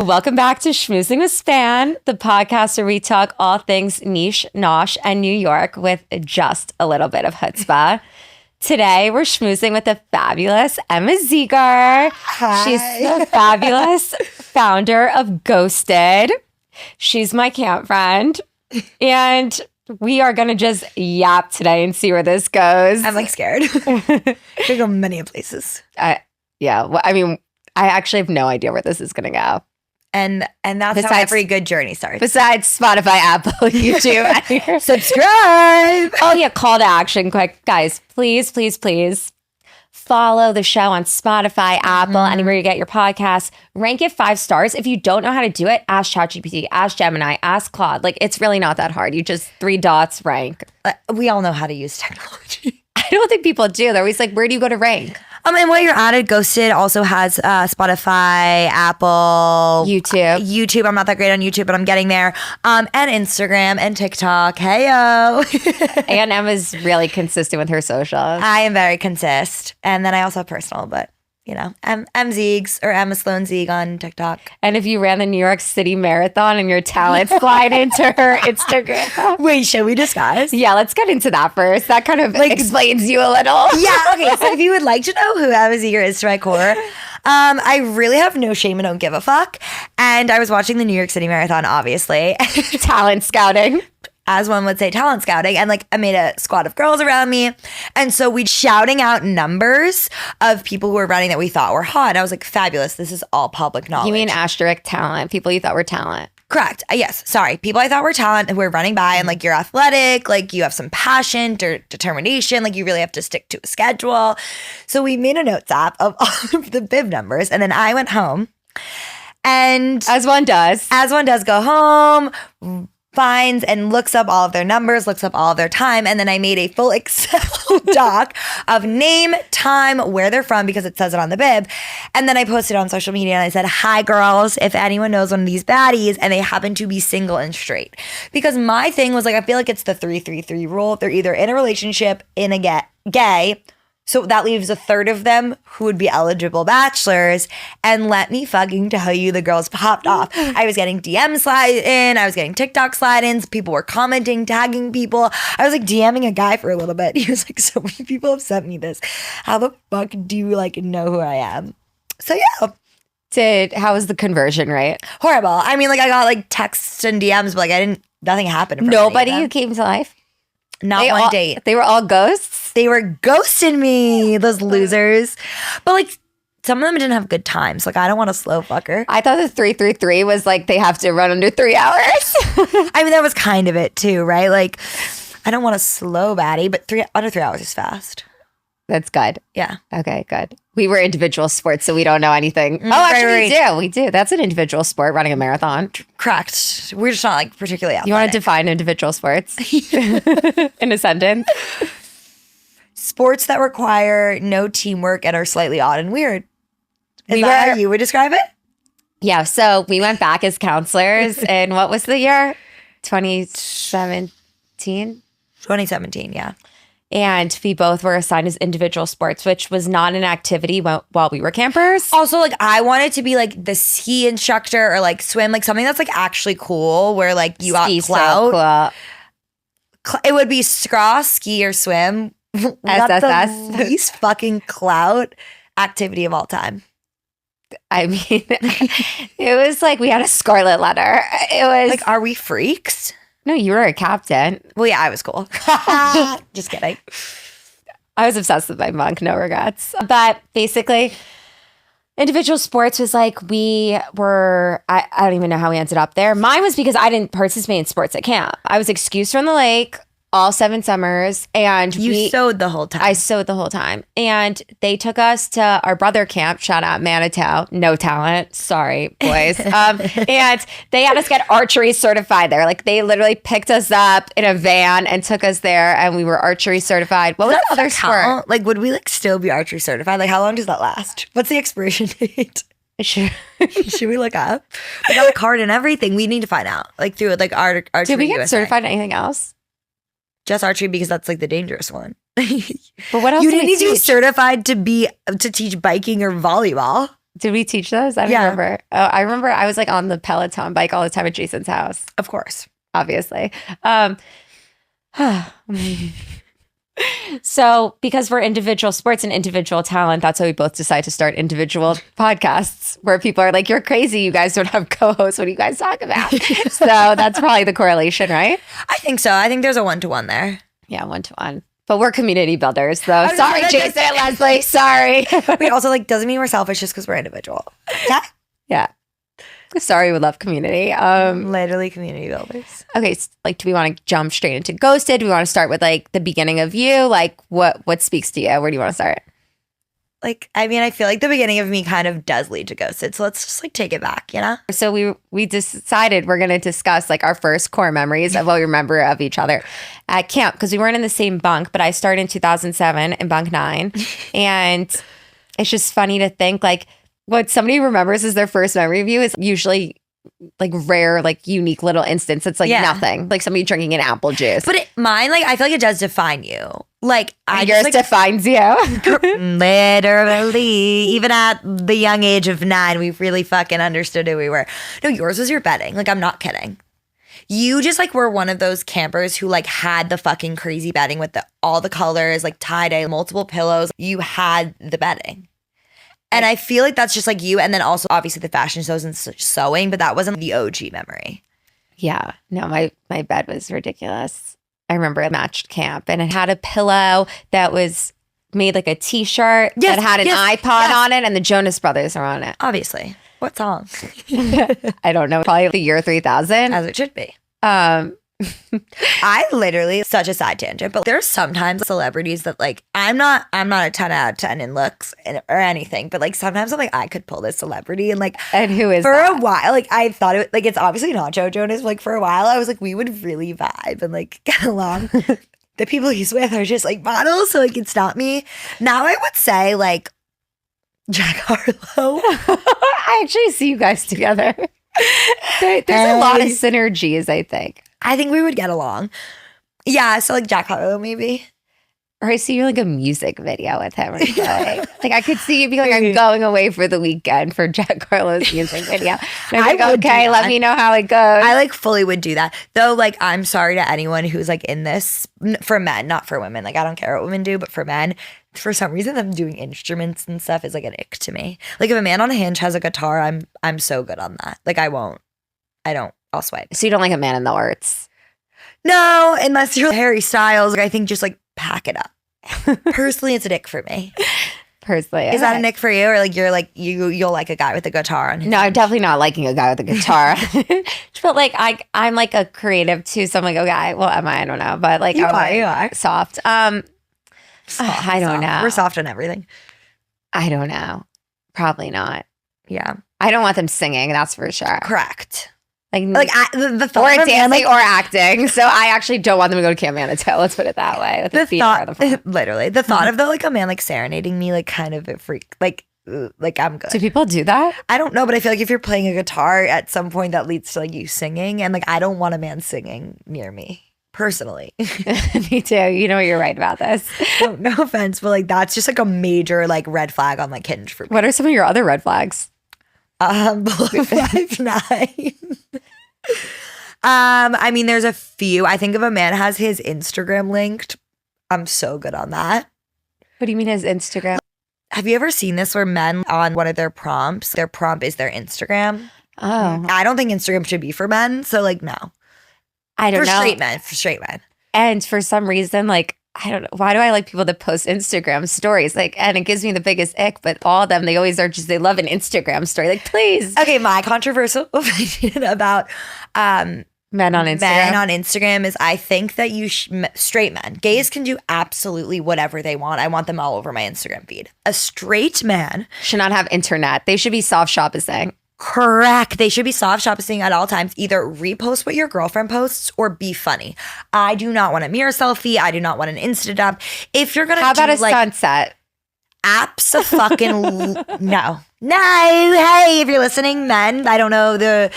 Welcome back to Schmoozing with Span, the podcast where we talk all things niche, nosh, and New York with just a little bit of chutzpah. Today, we're schmoozing with the fabulous Emma Zeiger. Hi. She's the fabulous founder of Ghosted. She's my camp friend. And we are going to just yap today and see where this goes. I'm like scared. Could go many places. I actually have no idea where this is going to go. And that's how every good journey starts. Besides Spotify, Apple, YouTube. Subscribe. Oh, yeah. Call to action quick. Guys, please, please, please follow the show on Spotify, Apple, anywhere you get your podcasts. Rank it 5 stars. If you don't know how to do it, ask ChatGPT, ask Gemini, ask Claude. Like, it's really not that hard. You just 3 dots, rank. We all know how to use technology. I don't think people do. They're always like, where do you go to rank? And while you're at it, Ghosted also has Spotify, Apple, YouTube. I'm not that great on YouTube, but I'm getting there. And Instagram and TikTok. Heyo. And Emma's really consistent with her socials. I am very consist. And then I also have personal, but you know, M Zeigs or Emma Sloan Zeig on TikTok. And if you ran the New York City Marathon and your talent slide into her Instagram. Wait, should we discuss? Yeah, let's get into that first. That kind of explains you a little. Yeah, okay. So if you would like to know who Emma Zeiger is to my core, I really have no shame and don't give a fuck. And I was watching the New York City Marathon, obviously. Talent scouting. As one would say, talent scouting. And I made a squad of girls around me. And so we'd shouting out numbers of people who were running that we thought were hot. And I was like, fabulous. This is all public knowledge. You mean asterisk talent, people you thought were talent. Correct. Yes. Sorry. People I thought were talent who were running by and you're athletic, you have some passion or determination, you really have to stick to a schedule. So we made a notes app of all of the bib numbers. And then I went home and as one does, go home, finds and looks up all of their numbers, looks up all of their time. And then I made a full Excel doc of name, time, where they're from, because it says it on the bib. And then I posted on social media and I said, hi girls, if anyone knows one of these baddies and they happen to be single and straight. Because my thing was I feel like it's the 3-3-3 rule. They're either in a relationship, in a gay. So that leaves a third of them who would be eligible bachelors. And let me fucking tell you, the girls popped off. I was getting DM slide in. I was getting TikTok slide ins. People were commenting, tagging people. I was DMing a guy for a little bit. He was so many people have sent me this. How the fuck do you know who I am? So yeah. How was the conversion rate? Horrible. I got texts and DMs, but nothing happened. Nobody who came to life? Not one date. They were all ghosts? They were ghosting me, those losers. But some of them didn't have good times. I don't want a slow fucker. I thought the 3-3-3 was they have to run under 3 hours. That was kind of it too, right? I don't want a slow baddie, but under 3 hours is fast. That's good. Yeah. Okay, good. We were individual sports, so we don't know anything. We do. That's an individual sport, running a marathon. Correct. We're just not particularly athletic. You want to define individual sports in a sentence? Sports that require no teamwork and are slightly odd and weird. Is that how you would describe it? Yeah. So we went back as counselors in what was the year? 2017? 2017, yeah. And we both were assigned as individual sports, which was not an activity while we were campers. Also, I wanted to be the ski instructor or swim, something that's actually cool where you got clout. Cool. It would be ski or swim. SSS. The least fucking clout activity of all time. I mean, it was we had a scarlet letter. It was are we freaks? No, you were a captain. Well, yeah, I was cool. Just kidding. I was obsessed with my monk, no regrets. But basically, individual sports was we were, I don't even know how we ended up there. Mine was because I didn't participate in sports at camp. I was excused from the lake all 7 summers. And you sewed the whole time. I sewed the whole time. And they took us to our brother camp, shout out Manitou, no talent. Sorry, boys. And they had us get archery certified there. They literally picked us up in a van and took us there and we were archery certified. What was the other sport? Would we still be archery certified? How long does that last? What's the expiration date? Should we look up? We got a card and everything. We need to find out. Through archery. Did we get USA. certified in anything else? Just archery because that's the dangerous one. But what else? You didn't need to be certified to teach biking or volleyball. Did we teach those? I don't remember. Oh, I remember I was like on the Peloton bike all the time at Jason's house. Of course. Obviously. So because we're individual sports and individual talent, that's why we both decide to start individual podcasts where people are like, you're crazy. You guys don't have co-hosts. What do you guys talk about? So that's probably the correlation, right? I think so. I think there's a 1-to-1 there. Yeah, 1-to-1. But we're community builders, though. Sorry, Jason and Leslie. Sorry. We also like doesn't mean we're selfish just because we're individual. Yeah. Yeah. Sorry, we love community. Literally community builders. Okay, so, like, do we want to jump straight into ghosted? Do we want to start with like the beginning of you? Like, what speaks to you? Where do you want to start? Like, I mean, I feel like the beginning of me kind of does lead to ghosted. So let's just like take it back, you know? So we decided we're going to discuss like our first core memories of what we remember of each other at camp, because we weren't in the same bunk, but I started in 2007 in bunk 9. And it's just funny to think like what somebody remembers as their first memory of you is usually like rare, like unique little instance. It's like nothing, like somebody drinking an apple juice. But mine, like, I feel like it does define you. Like, yours defines you. Literally. Even at the young age of 9, we really fucking understood who we were. No, yours was your bedding. Like, I'm not kidding. You just like were one of those campers who like had the fucking crazy bedding with all the colors, like tie-dye, multiple pillows. You had the bedding. And I feel like that's just like you. And then also obviously the fashion shows and sewing, but that wasn't the OG memory. Yeah. No, my bed was ridiculous. I remember it matched camp and it had a pillow that was made like a t-shirt that had an iPod on it and the Jonas Brothers are on it. Obviously. What song? I don't know. Probably the year 3000. As it should be. I literally, such a side tangent, but there's sometimes celebrities that like I'm not a 10 out of 10 in looks or anything, but like sometimes I'm like I could pull this celebrity and who is for that? A while like I thought it like it's obviously not Joe Jonas, but like for a while I was like we would really vibe and like get along. The people he's with are just like models, so like it's not me. Now I would say like Jack Harlow. I actually see you guys together. There's a lot of synergies, I think. I think we would get along. Yeah, so like Jack Harlow maybe. Or I see you like a music video with him. Or something. Like I could see you be like, I'm going away for the weekend for Jack Harlow's music video. And I'm like, okay, let me know how it goes. I like fully would do that. Though like I'm sorry to anyone who's like in this, for men, not for women. Like I don't care what women do, but for men, for some reason them doing instruments and stuff is like an ick to me. Like if a man on a hinge has a guitar, I'm so good on that. Like I'll swipe. So you don't like a man in the arts? No, unless you're Harry Styles. Like I think just like pack it up. Personally, it's a dick for me. Personally, is that a nick for you, or like you're like you'll like a guy with a guitar on his No, I'm definitely not liking a guy with a guitar. But like I'm like a creative too, so I'm like, okay, well, am I? I don't know, but like you are soft. Soft, I don't know. We're soft on everything. I don't know. Probably not. Yeah, I don't want them singing. That's for sure. Correct. The thought or dancing or acting. So I actually don't want them to go to Camp Manitou. Let's put it that way. With the thought, literally, the thought of like a man like serenading me, like kind of a freak. Like I'm good. Do people do that? I don't know, but I feel like if you're playing a guitar at some point, that leads to like you singing, and like I don't want a man singing near me. Personally. Me too. You know you're right about this. No offense, but like that's just like a major like red flag on like Hinge for me. What are some of your other red flags? Below 5'9". I mean, there's a few. I think if a man has his Instagram linked, I'm so good on that. What do you mean his Instagram? Have you ever seen this where men on one of their prompt is their Instagram? Oh. I don't think Instagram should be for men, so like no. I don't know. For straight men. And for some reason, like, I don't know. Why do I like people that post Instagram stories? Like, and it gives me the biggest ick, but all of them, they always are just, they love an Instagram story. Like, please. Okay, my controversial opinion about men on Instagram is I think that straight men, gays can do absolutely whatever they want. I want them all over my Instagram feed. A straight man should not have internet. They should be soft shopping. Correct. They should be soft shopping at all times. Either repost what your girlfriend posts or be funny. I do not want a mirror selfie. I do not want an Insta dump. If you're gonna, how about a sunset? No. Hey, if you're listening, men, I don't know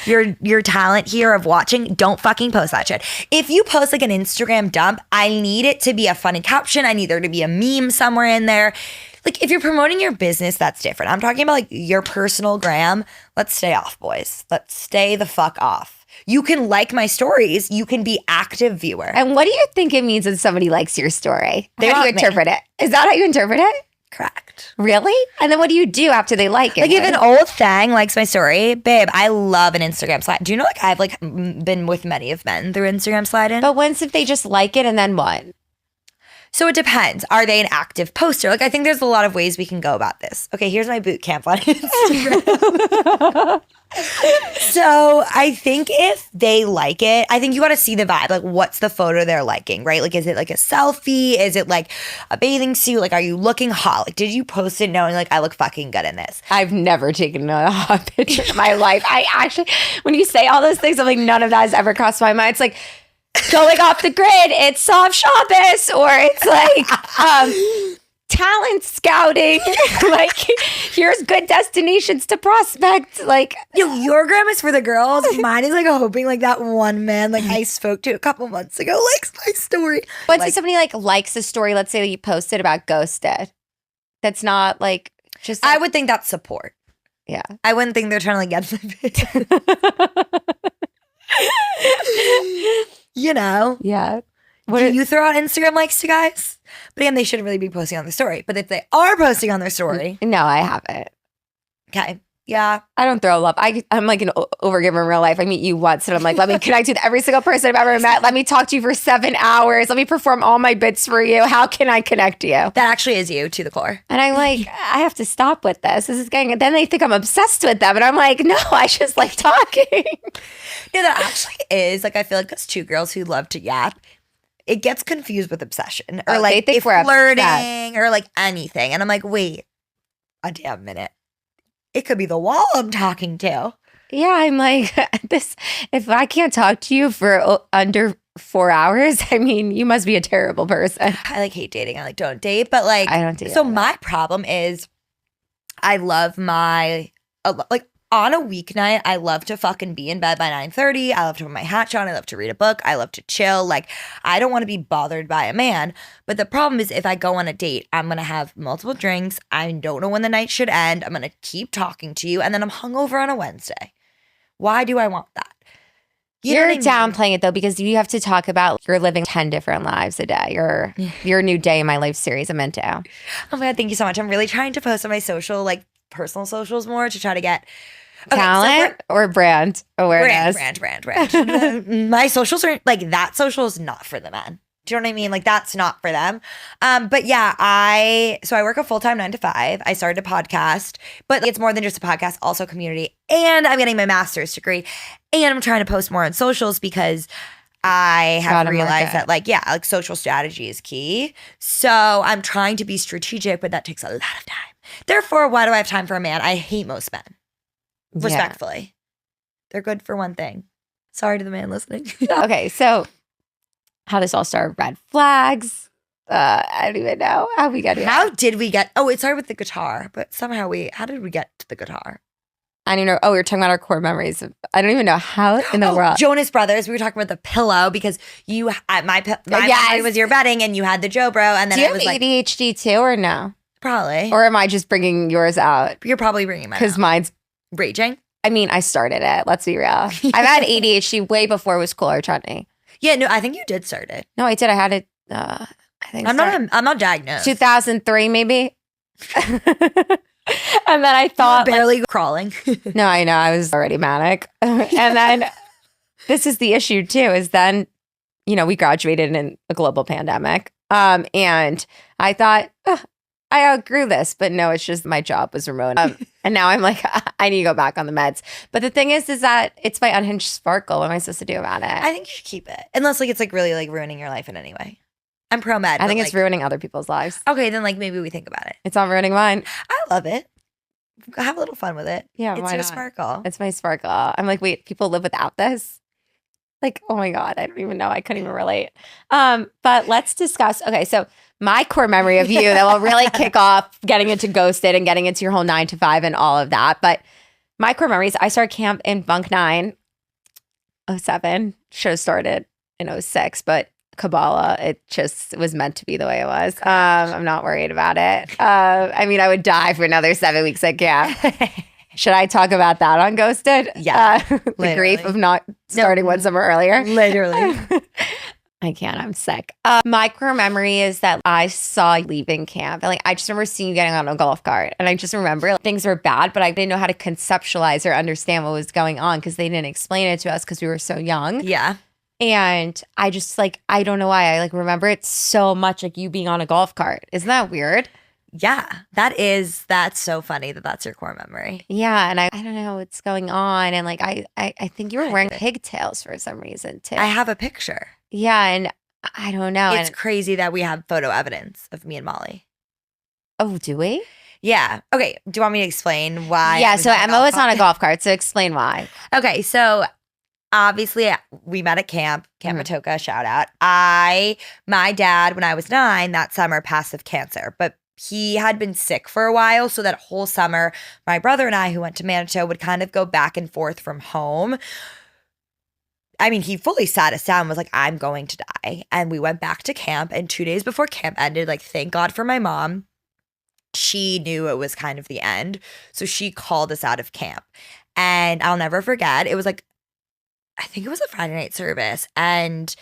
your talent here of watching. Don't fucking post that shit. If you post like an Instagram dump, I need it to be a funny caption. I need there to be a meme somewhere in there. Like if you're promoting your business, that's different. I'm talking about like your personal gram. Let's stay off, boys. Let's stay the fuck off. You can like my stories. You can be active viewer. And what do you think it means when somebody likes your story? They How do you want me. interpret it? Is that how you interpret it? Correct. Really? And then what do you do after they like it? Like if an old thang likes my story, babe, I love an Instagram slide. Do you know like I've like been with many of men through Instagram sliding? But once if they just like it and then what? So it depends. Are they an active poster? Like I think there's a lot of ways we can go about this. Okay, here's my boot camp on Instagram. So I think if they like it, I think you got to see the vibe. Like what's the photo they're liking, right? Like is it like a selfie? Is it like a bathing suit? Like are you looking hot? Like did you post it knowing like I look fucking good in this? I've never taken a hot picture in my life. I actually, when you say all those things, I'm like, none of that has ever crossed my mind. It's like going off the grid. It's soft Shabbos, or it's like talent scouting. Like here's good destinations to prospect. Like Yo, your gram is for the girls. Mine is like hoping like that one man like I spoke to a couple months ago likes my story. once if somebody like likes a story, let's say that you posted about ghosted, that's not like just I like, would think that's support. yeah. I wouldn't think they're trying to like get my You know? Yeah. Do you throw out Instagram likes to guys? But again, they shouldn't really be posting on their story. But if they are posting on their story, No, I haven't. okay. Yeah. I don't throw love. I'm like an overgiver in real life. I meet you once and I'm like, let me connect with every single person I've ever met. Let me talk to you for 7 hours. Let me perform all my bits for you. How can I connect you? That actually is you to the core. And I'm like, I have to stop with this. This is getting, then they think I'm obsessed with them. And I'm like, no, I just like talking. Yeah, that actually is. Like, I feel like us two girls who love to yap, it gets confused with obsession or Oh, they like think if we're flirting obsessed. or like anything. And I'm like, wait a damn minute. It could be the wall I'm talking to. Yeah, I'm like, this, if I can't talk to you for under 4 hours, I mean, you must be a terrible person. I like hate dating. I like don't date. But like, I don't date so either. my problem is I love my, like, on a weeknight, I love to fucking be in bed by 9:30. I love to put my hat on. I love to read a book. I love to chill. Like, I don't want to be bothered by a man. But the problem is if I go on a date, I'm going to have multiple drinks. I don't know when the night should end. I'm going to keep talking to you. And then I'm hungover on a Wednesday. Why do I want that? You know You're what I mean? downplaying it though, because you have to talk about you're living 10 different lives a day. Your new day in my life series I'm into. Oh my God, thank you so much. I'm really trying to post on my social, like personal socials more to try to get okay, Talent or brand awareness? brand. My socials are like that social is not for the men. Do you know what I mean? Like that's not for them. But yeah, I work a full-time 9 to 5. I started a podcast, but it's more than just a podcast, also community. And I'm getting my master's degree. And I'm trying to post more on socials because I have Gotta realized market. that like social strategy is key. So I'm trying to be strategic, but that takes a lot of time. Therefore, why do I have time for a man? I hate most men. Respectfully. They're good for one thing. Sorry to the man listening. Okay, so how this all start? Red flags. I don't even know how we got here. How did we get? Oh, it started with the guitar, but somehow how did we get to the guitar? I don't know. Oh, we were talking about our core memories. I don't even know how in the world. Jonas Brothers. We were talking about the pillow because my memory was your bedding and you had the Joe Bro, and then Do you I was have like, ADHD too, or no? probably. Or am I just bringing yours out? You're probably bringing mine. Because Out. mine's. Raging. I mean, I started it. Let's be real. I've had ADHD way before it was cool or trendy. Yeah, no, I think you did start it. No, I did. I had it. I think I'm not diagnosed. 2003 maybe. And then I thought, barely crawling. no, I know I was already manic. And then this is the issue too. Is then, we graduated in a global pandemic, and I thought I outgrew this, but no, it's just my job was remote, and now I'm like I need to go back on the meds. But the thing is that it's my unhinged sparkle. What am I supposed to do about it? I think you should keep it, unless like it's like really like ruining your life in any way. I'm pro med. I think it's ruining other people's lives. Okay, then like maybe we think about it. It's not ruining mine. I love it. Have a little fun with it. Yeah, it's why your not? sparkle. It's my sparkle. I'm like, wait, people live without this? Like, oh my God, I don't even know. I couldn't even relate. But let's discuss. Okay, so my core memory of you that will really kick off getting into Ghosted and getting into your whole 9 to 5 and all of that. But my core memories, I started camp in Bunk 9, 07. Show started in 06, but Kabbalah. It just was meant to be the way it was. I'm not worried about it. I mean, I would die for another 7 weeks at camp. Should I talk about that on Ghosted? Yeah. The grief of not starting one summer earlier. Literally. I can't. I'm sick. My core memory is that I saw you leaving camp. And I just remember seeing you getting on a golf cart. And I just remember things were bad, but I didn't know how to conceptualize or understand what was going on because they didn't explain it to us because we were so young. Yeah. And I just I don't know why. I remember it so much, you being on a golf cart. Isn't that weird? Yeah, that's so funny that's your core memory. Yeah, and I don't know what's going on. And I think you were wearing pigtails for some reason too. I have a picture. Yeah, and I don't know. It's crazy that we have photo evidence of me and Molly. Oh, do we? Yeah. Okay, do you want me to explain why? Yeah, so Emma was on a golf cart, so explain why. Okay, so obviously we met at Camp Matoka, shout out. My dad, when I was 9, that summer passed of cancer, but he had been sick for a while. So that whole summer, my brother and I, who went to Manitou, would kind of go back and forth from home. I mean, he fully sat us down and was like, I'm going to die. And we went back to camp. And 2 days before camp ended, thank God for my mom, she knew it was kind of the end. So she called us out of camp. And I'll never forget, it was I think it was a Friday night service. And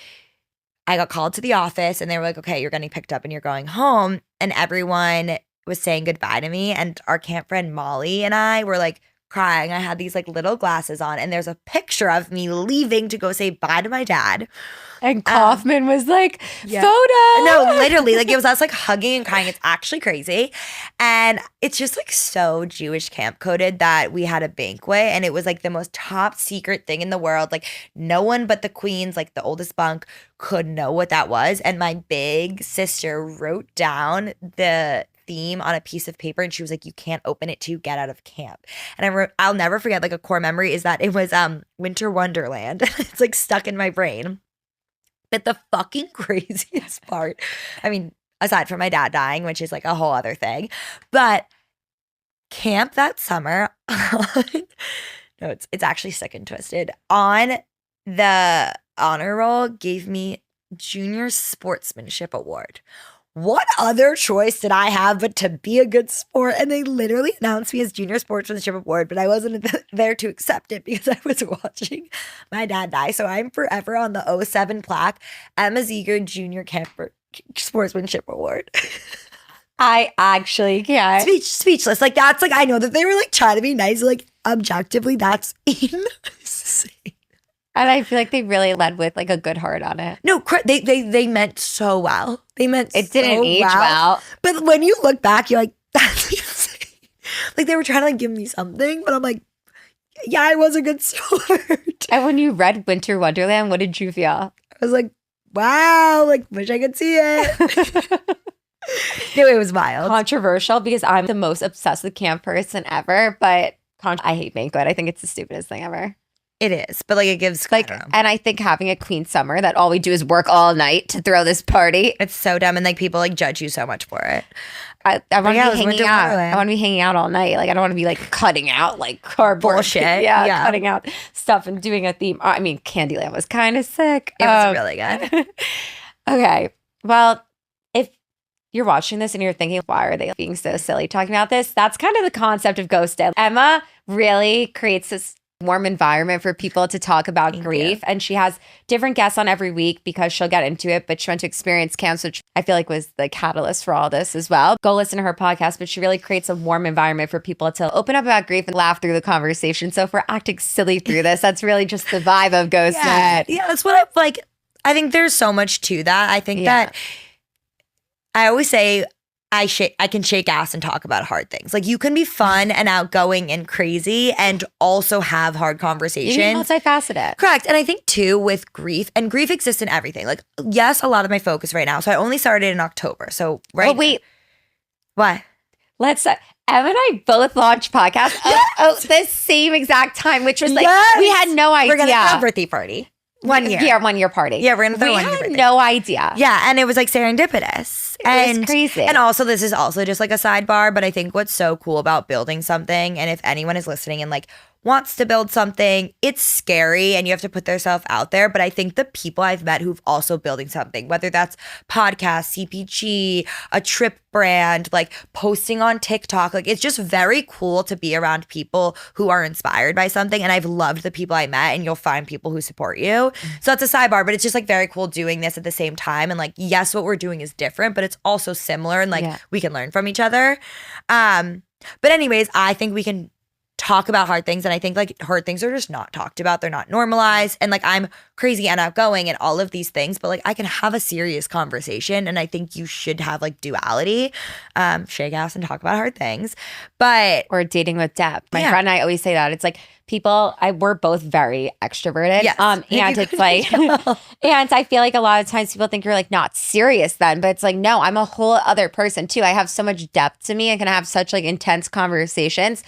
I got called to the office and they were like, okay, you're getting picked up and you're going home. And everyone was saying goodbye to me. And our camp friend Molly and I were crying. I had these little glasses on and there's a picture of me leaving to go say bye to my dad. And Kaufman was photo. No, literally, it was us hugging and crying. It's actually crazy. And it's just so Jewish camp coded that we had a banquet and it was the most top secret thing in the world. No one but the queens, the oldest bunk, could know what that was. And my big sister wrote down the theme on a piece of paper and she was like, you can't open it till you get out of camp. And I'll never forget, a core memory is that it was Winter Wonderland. It's stuck in my brain. But the fucking craziest part, I mean, aside from my dad dying, which is a whole other thing, but camp that summer, no, it's actually sick and twisted, on the honor roll gave me Junior Sportsmanship Award. What other choice did I have but to be a good sport? And they literally announced me as Junior Sportsmanship Award, but I wasn't there to accept it because I was watching my dad die. So I'm forever on the 07 plaque, Emma Zeiger Junior Camper Sportsmanship Award. I actually can't. Speechless. That's I know that they were trying to be nice. Objectively, that's insane. And I feel they really led with a good heart on it. No, they meant so well. They meant it didn't age well. But when you look back, you're that's insane. They were trying to give me something, but I'm yeah, I was a good sport. And when you read Winter Wonderland, what did you feel? I was wow, wish I could see it. No, it was wild. Controversial because I'm the most obsessed with camp person ever, but I hate banquet. I think it's the stupidest thing ever. It is, but it gives and I think having a queen summer that all we do is work all night to throw this party. It's so dumb, and people judge you so much for it. I want to be hanging out. I want to be hanging out all night. I don't want to be cutting out cardboard bullshit. Yeah, cutting out stuff and doing a theme. I mean, Candyland was kind of sick. It was really good. Okay, well, if you're watching this and you're thinking, why are they being so silly talking about this? That's kind of the concept of Ghosted. Emma really creates this warm environment for people to talk about grief. And she has different guests on every week because she'll get into it, but she went to experience camps, which I feel was the catalyst for all this as well. Go listen to her podcast, but she really creates a warm environment for people to open up about grief and laugh through the conversation. So if we're acting silly through this, that's really just the vibe of GhostNet. Yeah, that's what I think there's so much to that. I think that I always say I can shake ass and talk about hard things. You can be fun and outgoing and crazy and also have hard conversations. You can multifaceted. Correct. And I think too with grief, and grief exists in everything. Yes, a lot of my focus right now. So I only started in October. So Oh, wait. What? Let's Ev and I both launched podcasts the same exact time, which was we had no idea. We're going to have a birthday party. 1 year. Yeah, 1 year party. Yeah, we're going to throw 1 year birthday. We had no idea. Yeah, and it was serendipitous. It was crazy. And also, this is also just a sidebar, but I think what's so cool about building something, and if anyone is listening and wants to build something. It's scary and you have to put themselves out there. But I think the people I've met who've also building something, whether that's podcast, CPG, a trip brand, like posting on TikTok, like it's just very cool to be around people who are inspired by something. And I've loved the people I met, and you'll find people who support you. So that's a sidebar, but it's just like very cool doing this at the same time. And like, yes, what we're doing is different, but it's also similar, and like we can learn from each other. But anyways, I think we can talk about hard things, and I think like hard things are just not talked about. They're not normalized, and like I'm crazy and outgoing and all of these things, but like I can have a serious conversation, and I think you should have like duality, shake ass and talk about hard things, but or dating with depth. My friend and I always say that it's like we're both very extroverted, and it's like, and I feel like a lot of times people think you're like not serious then, but it's like no, I'm a whole other person too. I have so much depth to me and can have such like intense conversations.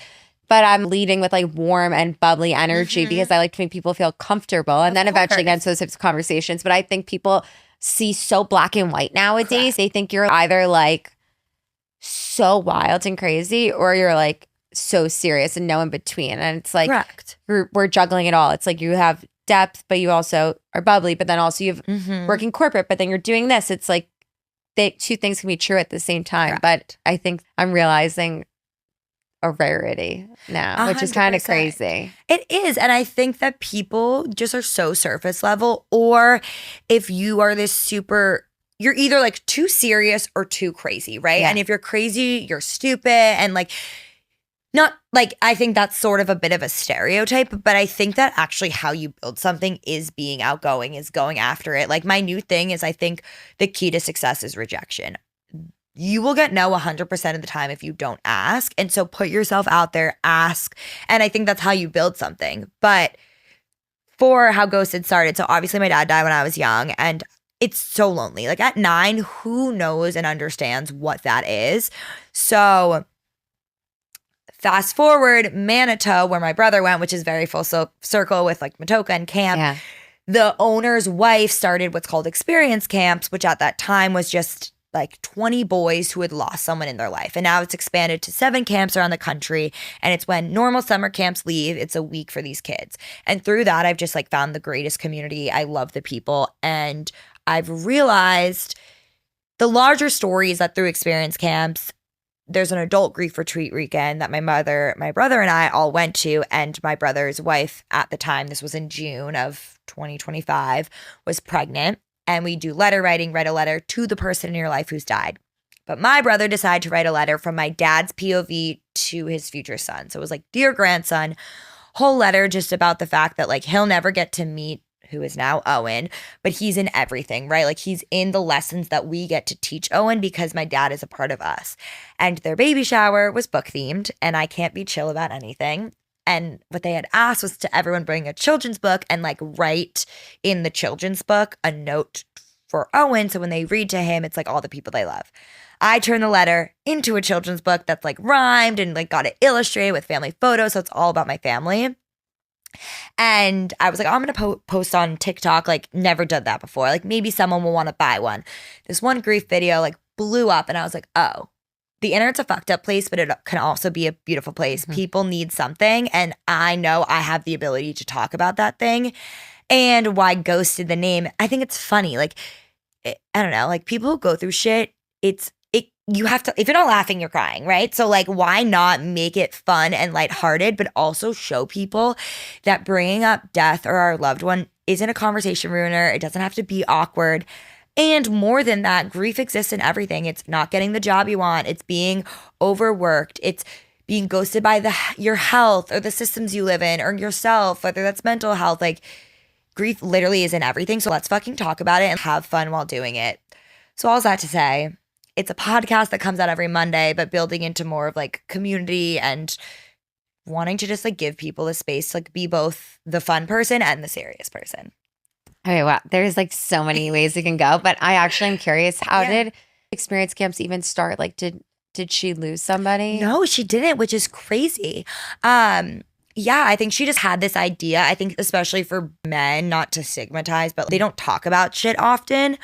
But I'm leading with like warm and bubbly energy because I like to make people feel comfortable, and then eventually get into those types of conversations. But I think people see so black and white nowadays. They think you're either like so wild and crazy, or you're like so serious and no in between. And it's like we're juggling it all. It's like you have depth, but you also are bubbly. But then also you have working corporate, but then you're doing this. It's like two things can be true at the same time. But I think I'm realizing a rarity now, which is kind of crazy. It is. And I think that people just are so surface level, or if you are you're either like too serious or too crazy, right? And if you're crazy, you're stupid, and like not like, I think that's sort of a bit of a stereotype, but I think that actually how you build something is being outgoing, is going after it. Like my new thing is, I think the key to success is rejection. You will get no 100% of the time if you don't ask. And so put yourself out there, ask. And I think that's how you build something. But for how Ghosted started, so obviously my dad died when I was young, and it's so lonely. Like at 9, who knows and understands what that is? So fast forward, Manitou, where my brother went, which is very full circle with like Matoka and camp. Yeah. The owner's wife started what's called experience camps, which at that time was just like 20 boys who had lost someone in their life. And now it's expanded to 7 camps around the country. And it's when normal summer camps leave, it's a week for these kids. And through that, I've just like found the greatest community. I love the people. And I've realized the larger stories that through experience camps, there's an adult grief retreat weekend that my brother and I all went to. And my brother's wife at the time, this was in June of 2025, was pregnant. And we do letter writing, write a letter to the person in your life who's died. But my brother decided to write a letter from my dad's POV to his future son. So it was like, dear grandson, whole letter just about the fact that like he'll never get to meet who is now Owen, but he's in everything, right? Like he's in the lessons that we get to teach Owen because my dad is a part of us. And their baby shower was book themed, and I can't be chill about anything. And what they had asked was to everyone bring a children's book and like write in the children's book a note for Owen. So when they read to him, it's like all the people they love. I turned the letter into a children's book that's like rhymed and like got it illustrated with family photos. So it's all about my family. And I was like, oh, I'm going to post on TikTok. Like never done that before. Like maybe someone will want to buy one. This one grief video like blew up, and I was like, oh. The internet's a fucked up place, but it can also be a beautiful place. Mm-hmm. People need something, and I know I have the ability to talk about that thing. And why Ghosted the name, I think it's funny. Like, I don't know, like people who go through shit, you have to, if you're not laughing, you're crying, right? So like, why not make it fun and lighthearted, but also show people that bringing up death or our loved one isn't a conversation ruiner. It doesn't have to be awkward. And more than that, grief exists in everything. It's not getting the job you want. It's being overworked. It's being ghosted by your health or the systems you live in or yourself, whether that's mental health. Like grief literally is in everything. So let's fucking talk about it and have fun while doing it. So all that to say, it's a podcast that comes out every Monday, but building into more of like community and wanting to just like give people the space to like be both the fun person and the serious person. Okay, wow. There's like so many ways it can go, but I actually am curious. How did experience camps even start? Like, did she lose somebody? No, she didn't, which is crazy. Yeah, I think she just had this idea. I think especially for men, not to stigmatize, but they don't talk about shit often.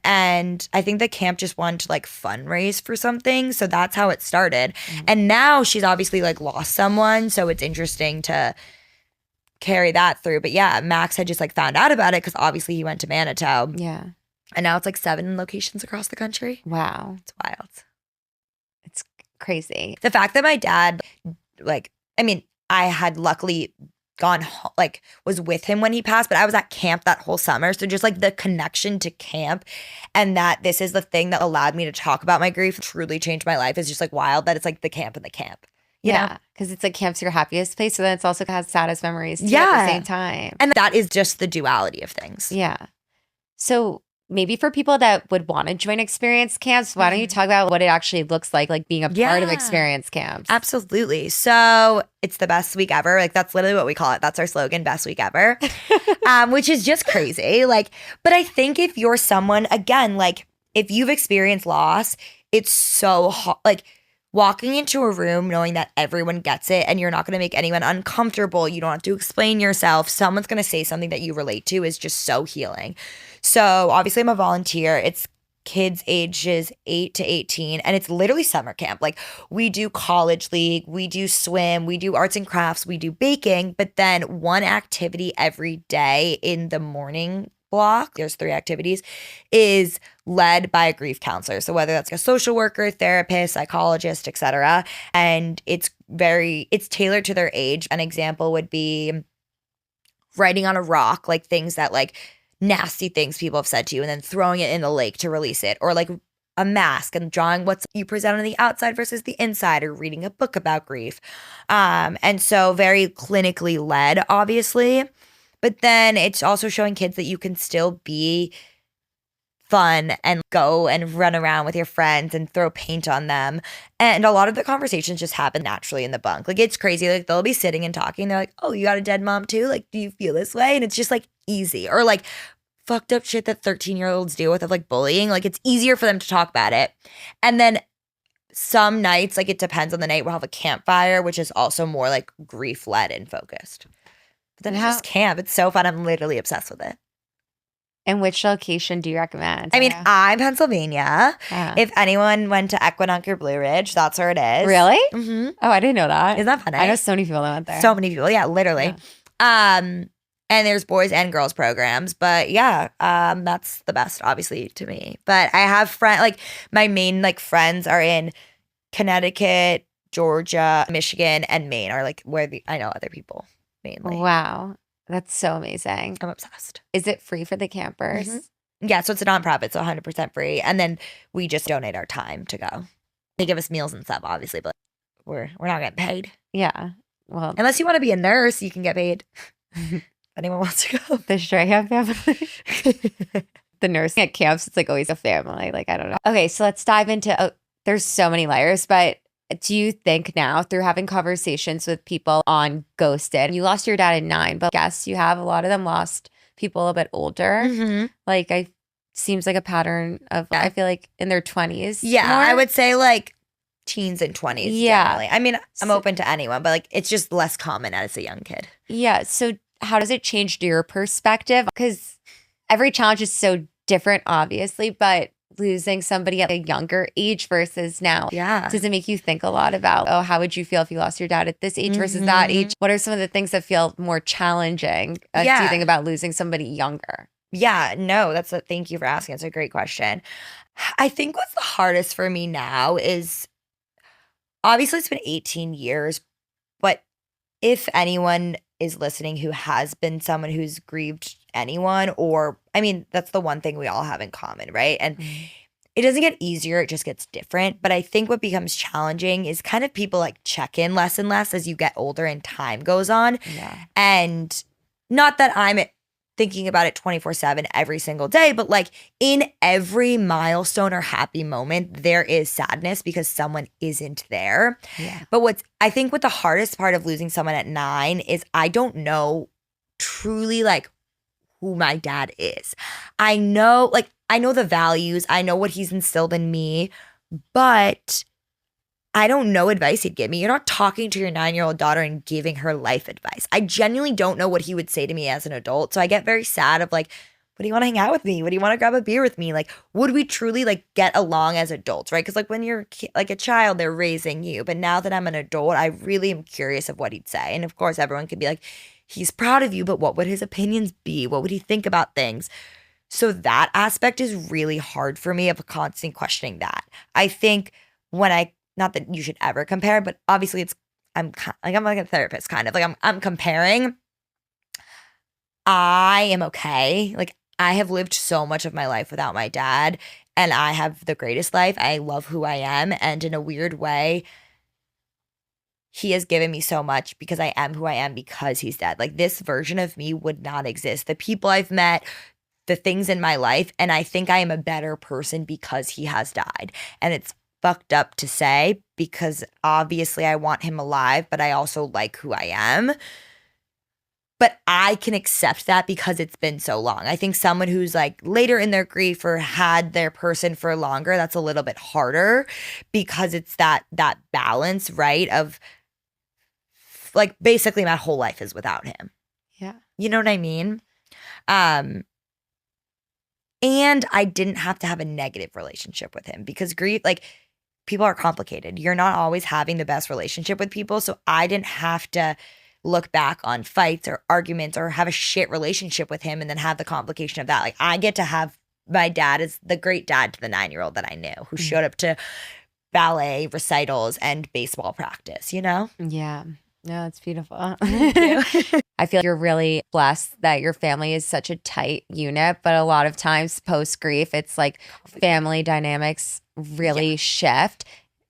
And I think the camp just wanted to like fundraise for something. So that's how it started. Mm-hmm. And now she's obviously like lost someone. So it's interesting to carry that through. But yeah, Max had just like found out about it because obviously he went to Manitou. Yeah. And now it's like 7 locations across the country. Wow. It's wild. It's crazy. The fact that my dad, like, I mean, I had luckily gone, like, was with him when he passed, but I was at camp that whole summer. So just like the connection to camp and that this is the thing that allowed me to talk about my grief truly changed my life is just like wild that it's like the camp and the camp. You know? Because it's like camp's your happiest place, so then it's also has saddest memories too Yeah. at the same time. And that is just the duality of things. Yeah. So maybe for people that would want to join experience camps, why don't you talk about what it actually looks like being a part of Yeah. experience camps? Absolutely. So it's the best week ever. Like that's literally what we call it. That's our slogan, best week ever, which is just crazy. Like, but I think if you're someone, again, like if you've experienced loss, it's so hard. Like walking into a room knowing that everyone gets it and you're not going to make anyone uncomfortable. You don't have to explain yourself. Someone's going to say something that you relate to is just so healing. So obviously I'm a volunteer. It's kids ages 8 to 18 and it's literally summer camp. Like we do college league, we do swim, we do arts and crafts, we do baking, but then one activity every day in the morning block, there's 3 activities, is led by a grief counselor. So whether that's a social worker, therapist, psychologist, etc. And it's tailored to their age. An example would be writing on a rock, like things that like nasty things people have said to you and then throwing it in the lake to release it, or like a mask and drawing what you present on the outside versus the inside, or reading a book about grief. And so very clinically led, obviously. But then it's also showing kids that you can still be fun and go and run around with your friends and throw paint on them. And a lot of the conversations just happen naturally in the bunk. Like it's crazy. Like they'll be sitting and talking. They're like, oh, you got a dead mom too? Like, do you feel this way? And it's just like easy. Or like fucked up shit that 13-year-olds deal with of like bullying. Like it's easier for them to talk about it. And then some nights, like it depends on the night, we'll have a campfire, which is also more like grief led and focused. But then it's just camp. It's so fun. I'm literally obsessed with it. And which location do you recommend? I mean, I'm Pennsylvania. Yeah. If anyone went to Equinox or Blue Ridge, that's where it is. Really? Mm-hmm. Oh, I didn't know that. Isn't that funny? I know so many people that went there. So many people. Yeah, literally. Yeah. And there's boys and girls programs. But yeah, that's the best, obviously, to me. But I have like my main like friends are in Connecticut, Georgia, Michigan, and Maine are like where I know other people mainly. Wow. That's so amazing. I'm obsessed. Is it free for the campers? Mm-hmm. Yeah, so it's a nonprofit, so 100% free. And then we just donate our time to go. They give us meals and stuff, obviously, but we're not getting paid. Yeah. Well, unless you want to be a nurse, you can get paid. If anyone wants to go. the Strahan family. The nursing at camps, it's like always a family. Like, I don't know. Okay, so let's dive into, there's so many layers, but do you think now through having conversations with people on ghosted, you lost your dad at 9, but I guess you have a lot of them lost people a bit older. Mm-hmm. Like seems like a pattern of, I feel like in their 20s. Yeah, more. I would say like teens and 20s. Yeah. Generally. I mean, I'm open to anyone, but like it's just less common as a young kid. Yeah. So how does it change your perspective? Because every challenge is so different, obviously, but losing somebody at a younger age versus now. Yeah. Does it make you think a lot about, how would you feel if you lost your dad at this age versus that age? What are some of the things that feel more challenging? Do you think about losing somebody younger? Yeah, no, thank you for asking. It's a great question. I think what's the hardest for me now is obviously it's been 18 years, but if anyone is listening who has been someone who's grieved anyone, or I mean, that's the one thing we all have in common, right? And it doesn't get easier, it just gets different. But I think what becomes challenging is kind of people like check in less and less as you get older and time goes on. Yeah. And not that I'm thinking about it 24/7 every single day, but like in every milestone or happy moment, there is sadness because someone isn't there. Yeah. But I think what the hardest part of losing someone at 9 is I don't know truly like who my dad is. I know the values, I know what he's instilled in me, but I don't know advice he'd give me. You're not talking to your 9-year-old daughter and giving her life advice. I genuinely don't know what he would say to me as an adult. So I get very sad of like, what do you want to hang out with me? What do you want to grab a beer with me? Like, would we truly like get along as adults, right? Because like when you're like a child, they're raising you. But now that I'm an adult, I really am curious of what he'd say. And of course, everyone could be like, he's proud of you, but what would his opinions be? What would he think about things? So that aspect is really hard for me of constantly questioning that. I think not that you should ever compare, but obviously I'm like a therapist kind of. Like I'm comparing. I am okay. Like I have lived so much of my life without my dad, and I have the greatest life. I love who I am, and in a weird way, he has given me so much because I am who I am because he's dead. Like this version of me would not exist. The people I've met, the things in my life, and I think I am a better person because he has died. And it's fucked up to say because obviously I want him alive, but I also like who I am. But I can accept that because it's been so long. I think someone who's like later in their grief or had their person for longer, that's a little bit harder because it's that balance, right? Of like basically my whole life is without him. Yeah. You know what I mean? And I didn't have to have a negative relationship with him because grief, like people are complicated. You're not always having the best relationship with people. So I didn't have to look back on fights or arguments or have a shit relationship with him and then have the complication of that. Like I get to have my dad as the great dad to the 9-year-old that I knew who showed up to ballet recitals and baseball practice, you know? Yeah. No, it's beautiful. Thank you. I feel you're really blessed that your family is such a tight unit, but a lot of times post grief, it's like family dynamics really shift.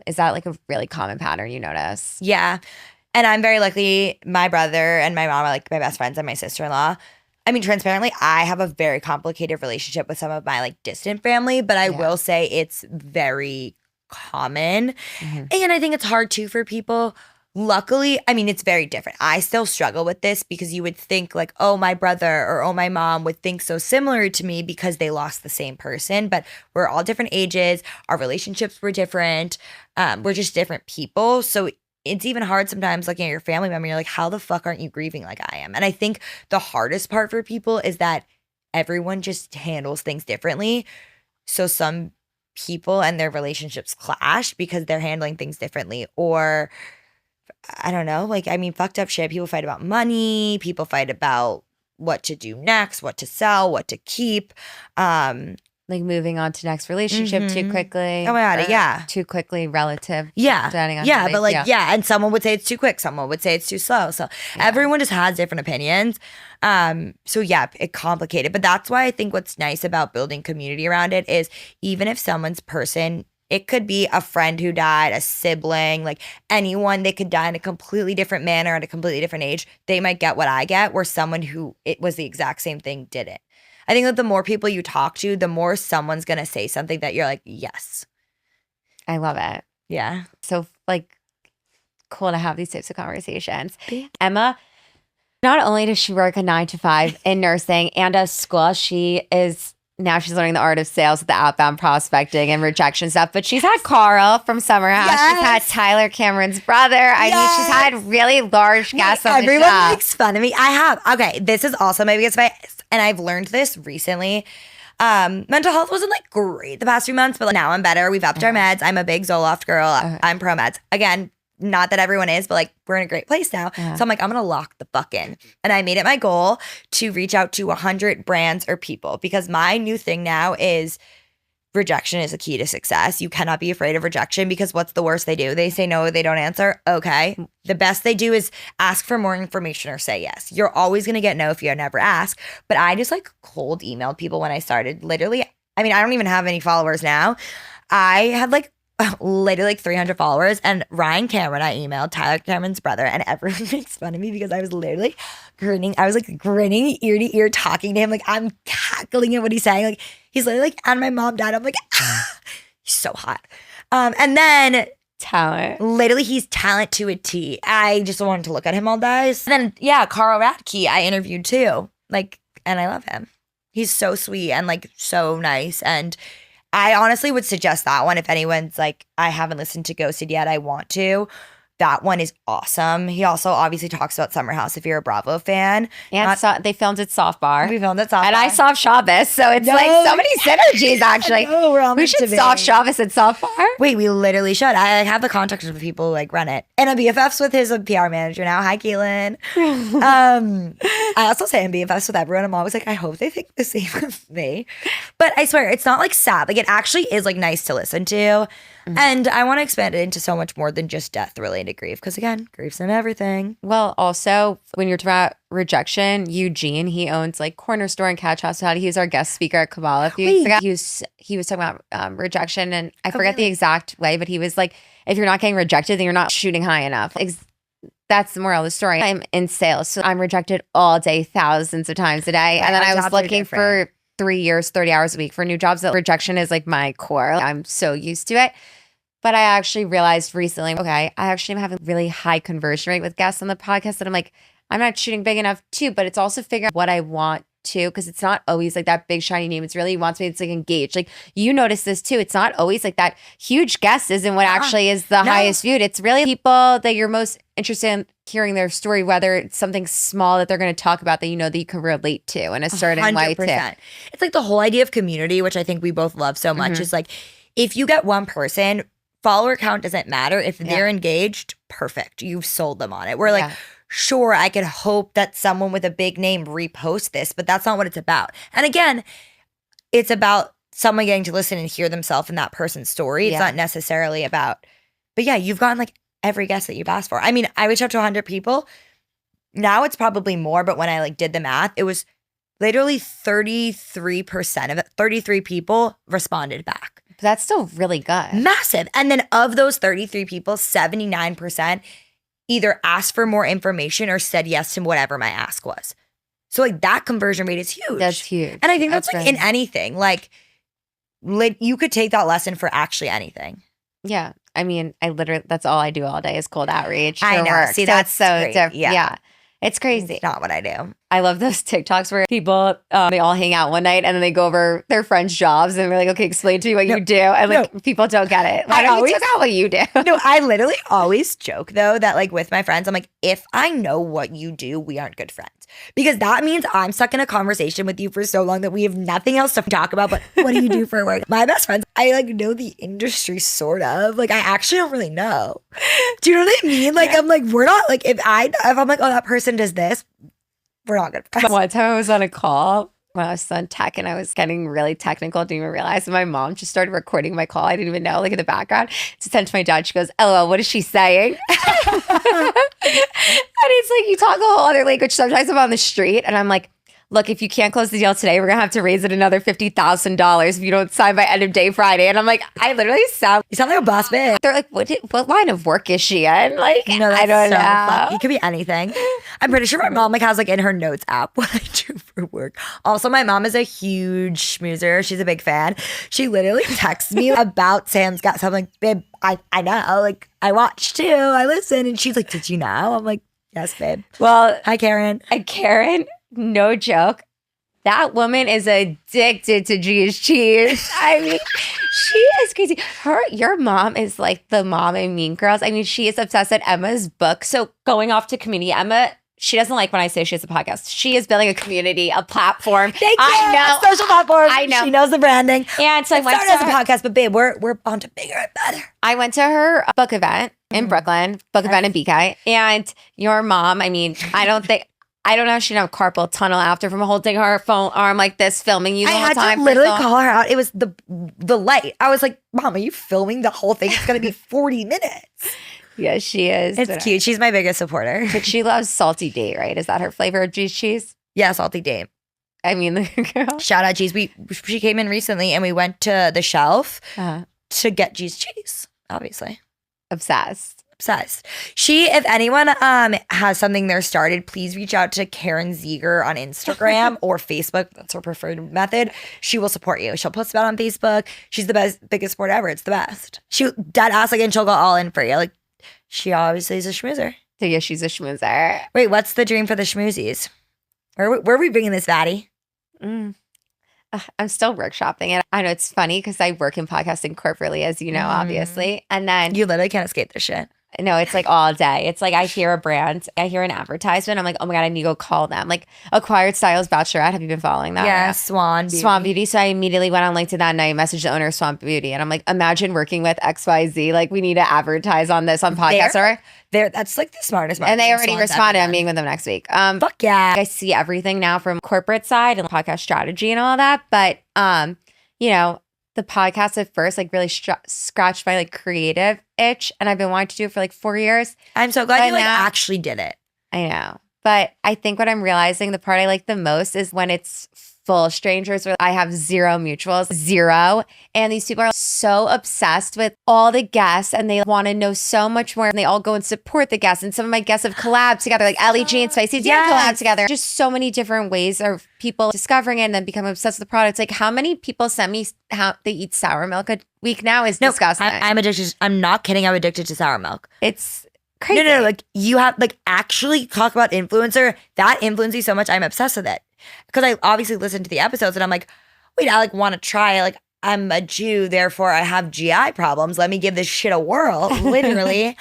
Is that like a really common pattern you notice? Yeah. And I'm very lucky. My brother and my mom are like my best friends and my sister-in-law. I mean, transparently, I have a very complicated relationship with some of my like distant family, but I will say it's very common. Mm-hmm. And I think it's hard too for people. Luckily, I mean, it's very different. I still struggle with this because you would think like, oh, my brother or oh, my mom would think so similar to me because they lost the same person. But we're all different ages. Our relationships were different. We're just different people. So it's even hard sometimes looking at your family member. You're like, how the fuck aren't you grieving like I am? And I think the hardest part for people is that everyone just handles things differently. So some people and their relationships clash because they're handling things differently. Or I don't know, like, I mean, fucked up shit. People fight about money. People fight about what to do next, what to sell, what to keep. Like moving on to next relationship too quickly. Oh my God, yeah. Too quickly relative. Yeah. Depending on yeah, but like, yeah. And someone would say it's too quick. Someone would say it's too slow. So everyone just has different opinions. So yeah, it's complicated. But that's why I think what's nice about building community around it is even if someone's person, it could be a friend who died, a sibling, like anyone, they could die in a completely different manner at a completely different age. They might get what I get, where someone who it was the exact same thing didn't. I think that the more people you talk to, the more someone's going to say something that you're like, yes. I love it. Yeah. So like cool to have these types of conversations. Emma, not only does she work a 9 to 5 in nursing and a school, now she's learning the art of sales with the outbound prospecting and rejection stuff. But she's had Carl from Summer House. Yes. She's had Tyler Cameron's brother. I mean, she's had really large guests on the show. Everyone makes fun of me. I have. Okay, this is also my biggest fight. And I've learned this recently. Mental health wasn't like great the past few months, but like, now I'm better. We've upped our meds. I'm a big Zoloft girl. I'm pro meds. Again, not that everyone is, but like we're in a great place now. So I'm like, I'm going to lock the fuck in. And I made it my goal to reach out to 100 brands or people because my new thing now is rejection is a key to success. You cannot be afraid of rejection because what's the worst they do? They say no, they don't answer. Okay. The best they do is ask for more information or say yes. You're always going to get no if you never ask. But I just like cold emailed people when I started. Literally, I mean, I don't even have any followers now. I had like literally like 300 followers, and Ryan Cameron, I emailed Tyler Cameron's brother, and everyone makes fun of me because I was literally grinning. I was like grinning ear to ear, talking to him. Like I'm cackling at what he's saying. Like he's literally like, and my mom died. I'm like, he's so hot. And then talent. Literally, he's talent to a T. I just wanted to look at him all day. And then, yeah, Carl Radke, I interviewed too. Like, and I love him. He's so sweet and like so nice. And I honestly would suggest that one if anyone's like, I haven't listened to Ghosted yet, I want to. that one is awesome. He also obviously talks about Summer House if you're a Bravo fan. And they filmed at Soft Bar. We filmed at Soft And Bar. I saw Shabbos, so it's like so many synergies, actually. We're all we meant to should be. solve Shabbos at Soft Bar. Wait, we literally should. I have the contact of the people who like run it. And I'm BFFs with his PR manager now. Hi, Keelan. I also say I'm BFFs with everyone. I'm always like, I hope they think the same of me. But I swear, it's not like sad. Like, it actually is like nice to listen to. And I want to expand it into so much more than just death-related grief. Because again, grief's in everything. Well, also, when you're talking about rejection, Eugene, he owns like Corner Store and Catch Hospitality. He was our guest speaker at Kabbalah a few weeks ago. He was talking about rejection, and I forget the exact way, but he was like, if you're not getting rejected, then you're not shooting high enough. That's the moral of the story. I'm in sales, so I'm rejected all day, thousands of times a day. And then I was looking for 3 years, 30 hours a week for new jobs. That rejection is like my core. I'm so used to it. But I actually realized recently, okay, I actually am having a really high conversion rate with guests on the podcast that I'm like, I'm not shooting big enough too, but it's also figuring out what I want to, because it's not always like that big shiny name. It's really wants me to like engaged. Like you notice this too. It's not always like that huge guest isn't what actually is the highest viewed. It's really people that you're most interested in hearing their story, whether it's something small that they're going to talk about that you know that you can relate to in a certain 100%. way too. It's like the whole idea of community, which I think we both love so much, is like if you get one person, follower count doesn't matter. If they're engaged, perfect. You've sold them on it. We're like, sure, I could hope that someone with a big name reposts this, but that's not what it's about. And again, it's about someone getting to listen and hear themselves in that person's story. It's not necessarily about, but yeah, you've gotten like every guest that you've asked for. I mean, I reached out to 100 people. Now it's probably more, but when I like did the math, it was literally 33% of it, 33 people responded back. That's still really good. Massive. And then of those 33 people, 79% either asked for more information or said yes to whatever my ask was. So like that conversion rate is huge. That's huge. And I think that's like really in anything. Like you could take that lesson for actually anything. Yeah. I mean, I literally, that's all I do all day is cold outreach for I know. work. See, so that's it's so great. different. Yeah. Yeah. It's crazy. It's not what I do. I love those TikToks where people, they all hang out one night and then they go over their friends' jobs and we're like, okay, explain to me what you do. And like, people don't get it. Why don't you talk about what you do? No, I literally always joke though that like with my friends, I'm like, if I know what you do, we aren't good friends. Because that means I'm stuck in a conversation with you for so long that we have nothing else to talk about. But what do you do for work? My best friends, I like know the industry sort of. Like I actually don't really know. Do you know what I mean? Like I'm like, we're not like if I'm like, oh, that person does this, we're not good friends. One time I was on a call when I was on tech and I was getting really technical, didn't even realize. And my mom just started recording my call. I didn't even know, like in the background. To send to my dad, she goes, LOL, what is she saying? And it's like you talk a whole other language. Sometimes I'm on the street and I'm like, look, if you can't close the deal today, we're going to have to raise it another $50,000 if you don't sign by end of day Friday. And I'm like, I literally sound... You sound like a boss bitch. They're like, what line of work is she in? Like, No, that's I don't so know. funny. It could be anything. I'm pretty sure my mom like has like in her notes app what I do for work. Also, my mom is a huge schmoozer. She's a big fan. She literally texts me about Sam's Got. So I'm like, babe, I know. Like, I watch too. I listen. And she's like, did you know? I'm like, yes, babe. Well, Hi, Karen. Karen, no joke. That woman is addicted to G's cheese. I mean, she is crazy. Your mom is like the mom in Mean Girls. I mean, she is obsessed with Emma's book. So going off to community, Emma, she doesn't like when I say she has a podcast. She is building a community, a platform. Thank you. I know. A social platform. I know. She knows the branding. And so I went started to as a podcast, but babe, we're on to bigger and better. I went to her book event in Brooklyn, book event in BK. And your mom, I mean, I don't know if she'd have carpal tunnel after from holding her phone arm like this, filming you the whole time. I had to literally call her out. It was the light. I was like, Mom, are you filming the whole thing? It's going to be 40 minutes. Yeah, she is. It's cute. She's my biggest supporter. But she loves salty date, right? Is that her flavor of G's cheese? Yeah, salty date. I mean, the girl. Shout out G's. She came in recently and we went to the shelf to get G's cheese, obviously. Obsessed. She, if anyone has something there started, please reach out to Karen Zeiger on Instagram or Facebook. That's her preferred method. She will support you. She'll post about it on Facebook. She's the biggest support ever. It's the best. She dead ass like, and she'll go all in for you. Like she obviously is a schmoozer. So yeah, she's a schmoozer. Wait, what's the dream for the schmoozies? Where are we bringing this, Vatty? I'm still workshopping it. I know it's funny because I work in podcasting corporately, as you know, obviously. And then you literally can't escape this shit. No, it's like all day. It's like I hear a brand, I hear an advertisement. I'm like, oh my God, I need to go call them. Like Acquired Styles Bachelorette. Have you been following that? Yeah, Swan Beauty. Swan Beauty. So I immediately went on LinkedIn that night, messaged the owner of Swan Beauty. And I'm like, imagine working with XYZ. Like we need to advertise on this on podcast. That's like the smartest And they already Swan's responded. ever I'm meeting with them next week. Fuck yeah. I see everything now from corporate side and podcast strategy and all that. But, you know, the podcast at first like really scratched my like creative itch, and I've been wanting to do it for like 4 years. I'm so glad you like actually did it. I know. But I think what I'm realizing, the part I like the most is when it's full strangers where I have zero mutuals, zero. And these people are so obsessed with all the guests and they want to know so much more. And they all go and support the guests. And some of my guests have collabed together, like Ellie G and Spicy Dan collabed together. Just so many different ways of people discovering it and then becoming obsessed with the product. Like how many people send me how they eat sour milk a week now is disgusting. I'm addicted. I'm not kidding. I'm addicted to sour milk. It's crazy. No. Like you have like actually talk about influencer. That influences you so much. I'm obsessed with it. Because I obviously listen to the episodes and I'm like, wait, I like want to try. Like I'm a Jew, therefore I have GI problems. Let me give this shit a whirl. Literally,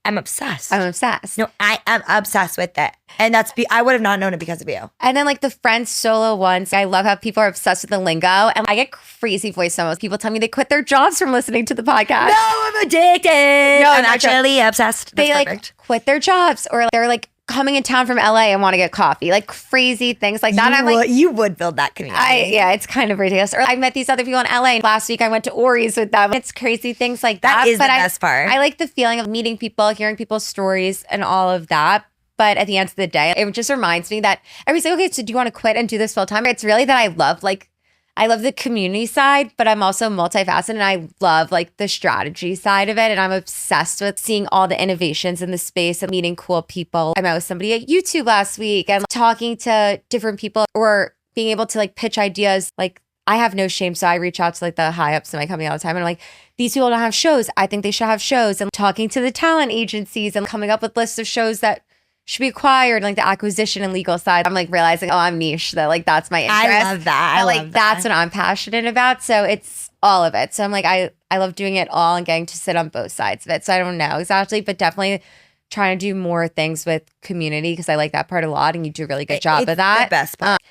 I'm obsessed. I'm obsessed. No, I am obsessed with it. And I would have not known it because of you. And then like the Friends solo ones, I love how people are obsessed with the lingo. And I get crazy voice memos. People tell me they quit their jobs from listening to the podcast. No, I'm addicted. No, I'm actually obsessed. They like quit their jobs or they're like coming in town from LA and want to get coffee, like crazy things like that. I'm like, you would build that community. Yeah, it's kind of ridiculous. Or I met these other people in LA. Last week I went to Ori's with them. It's crazy things like that. That is the best part. I like the feeling of meeting people, hearing people's stories and all of that. But at the end of the day, it just reminds me that everybody's like, okay, so do you want to quit and do this full time? It's really that I love the community side, but I'm also multifaceted and I love like the strategy side of it. And I'm obsessed with seeing all the innovations in the space and meeting cool people. I met with somebody at YouTube last week and talking to different people or being able to like pitch ideas. Like I have no shame. So I reach out to like the high ups in my company all the time. And I'm like, these people don't have shows. I think they should have shows. And talking to the talent agencies and coming up with lists of shows that should be acquired, like the acquisition and legal side. I'm like realizing, oh, I'm niche. That like that's my interest. I love that. I love that. That's what I'm passionate about. So it's all of it. So I'm like, I love doing it all and getting to sit on both sides of it. So I don't know exactly, but definitely trying to do more things with community because I like that part a lot, and you do a really good job of that. The best part.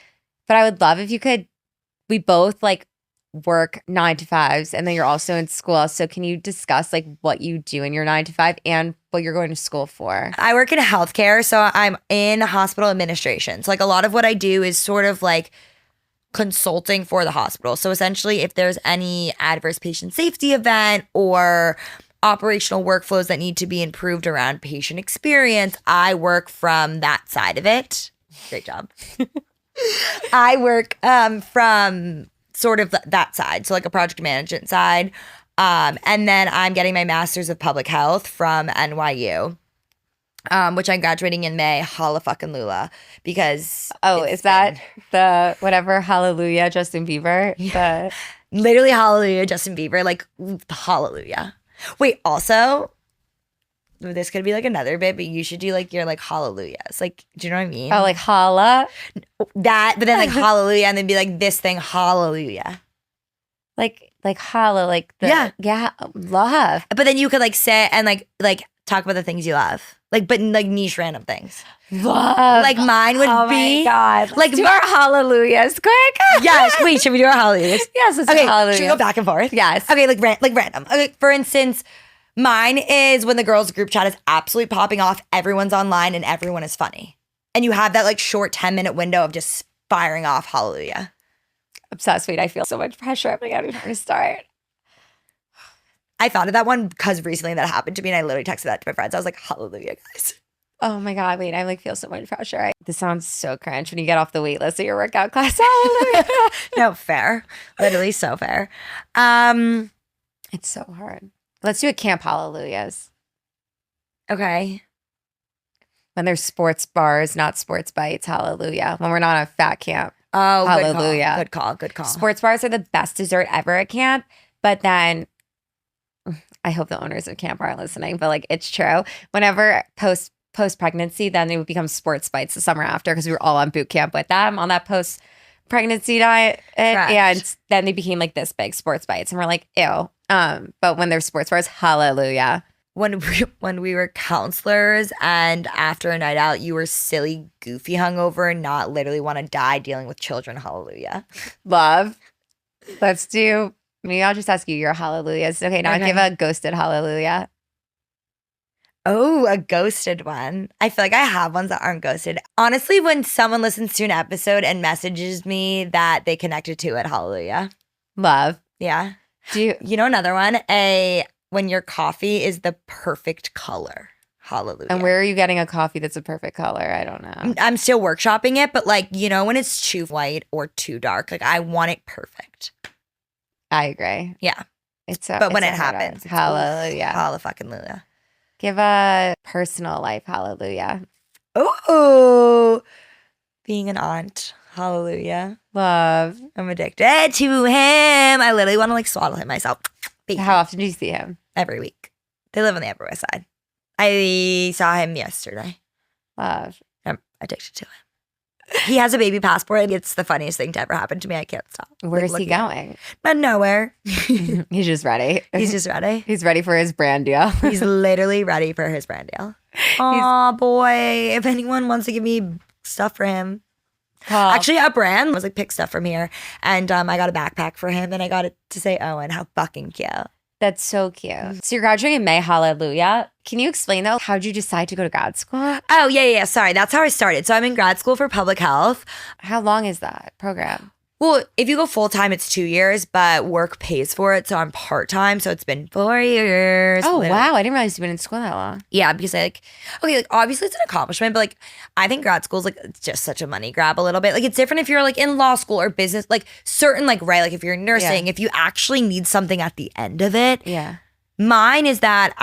But I would love if you could. We both like work 9 to 5s and then you're also in school. So can you discuss like what you do in your 9 to 5 and what you're going to school for? I work in healthcare, so I'm in hospital administration. So like a lot of what I do is sort of like consulting for the hospital. So essentially if there's any adverse patient safety event or operational workflows that need to be improved around patient experience, I work from that side of it. Great job. I work from sort of that side, so like a project management side. And then I'm getting my master's of public health from NYU, which I'm graduating in May. Holla fucking Lula. Because is that the whatever Hallelujah Justin Bieber? Yeah. Literally Hallelujah Justin Bieber, like hallelujah. Wait, also, this could be like another bit, but you should do like your like hallelujahs. Like, do you know what I mean? Oh, like holla? That, but then like hallelujah, and then be like this thing, hallelujah. Like holla, like the love. But then you could like say and like talk about the things you love. Like, but like niche random things. Love. Like mine would be. Oh my God. Like do our hallelujahs quick. Yes. Wait, should we do our hallelujahs? Yes, let's do hallelujahs. Should we go back and forth? Yes. Okay, like random. Okay, for instance, mine is when the girls group chat is absolutely popping off, everyone's online and everyone is funny. And you have that like short 10-minute window of just firing off hallelujah. Obsessed. Wait, I feel so much pressure. I'm like, I don't know where to start. I thought of that one because recently that happened to me and I literally texted that to my friends. I was like, hallelujah, guys. Oh my God, wait, I like feel so much pressure. This sounds so cringe when you get off the wait list of your workout class. Hallelujah. No, fair. Literally so fair. It's so hard. Let's do a camp hallelujahs. Okay. When there's sports bars, not sports bites, hallelujah. When we're not on a fat camp. Oh, hallelujah. Good call. Sports bars are the best dessert ever at camp, but then I hope the owners of camp aren't listening, but like it's true. Whenever post pregnancy, then they would become sports bites the summer after because we were all on boot camp with them on that post pregnancy diet, and then they became like this big sports bites, and we're like, ew. But when there's sports bars, hallelujah. when we were counselors and after a night out, you were silly, goofy hungover and not literally want to die dealing with children. Hallelujah. Love. Let's do, maybe I'll just ask you your hallelujahs. Okay, now give a ghosted hallelujah. Oh, a ghosted one. I feel like I have ones that aren't ghosted. Honestly, when someone listens to an episode and messages me that they connected to it, hallelujah. Love. Yeah. Do you know another one? When your coffee is the perfect color. Hallelujah. And where are you getting a coffee that's a perfect color? I don't know. I'm still workshopping it, but like, you know, when it's too white or too dark, like I want it perfect. I agree. Yeah. But when it happens, hallelujah. Hallelujah. Give a personal life hallelujah. Oh, being an aunt. Hallelujah. Love. I'm addicted to him. I literally want to like swaddle him myself. How often do you see him? Every week. They live on the Upper West Side. I saw him yesterday. Love. I'm addicted to him. He has a baby passport and it's the funniest thing to ever happen to me. I can't stop. Where is he going? But nowhere. He's just ready. He's just ready. He's ready for his brand deal. He's literally ready for his brand deal. Oh boy. If anyone wants to give me stuff for him. Actually, a brand was like, pick stuff from here. And I got a backpack for him and I got it to say Owen. How fucking cute. That's so cute. So you're graduating in May, hallelujah. Can you explain though, how'd you decide to go to grad school? Oh, yeah. Sorry. That's how I started. So I'm in grad school for public health. How long is that program? Well, if you go full time, it's 2 years, but work pays for it. So I'm part time. So it's been 4 years. Oh, wow. I didn't realize you've been in school that long. Yeah, because obviously it's an accomplishment, but like I think grad school is like it's just such a money grab a little bit. Like it's different if you're like in law school or business, like certain like, right, like if you're nursing, if you actually need something at the end of it. Yeah. Mine is that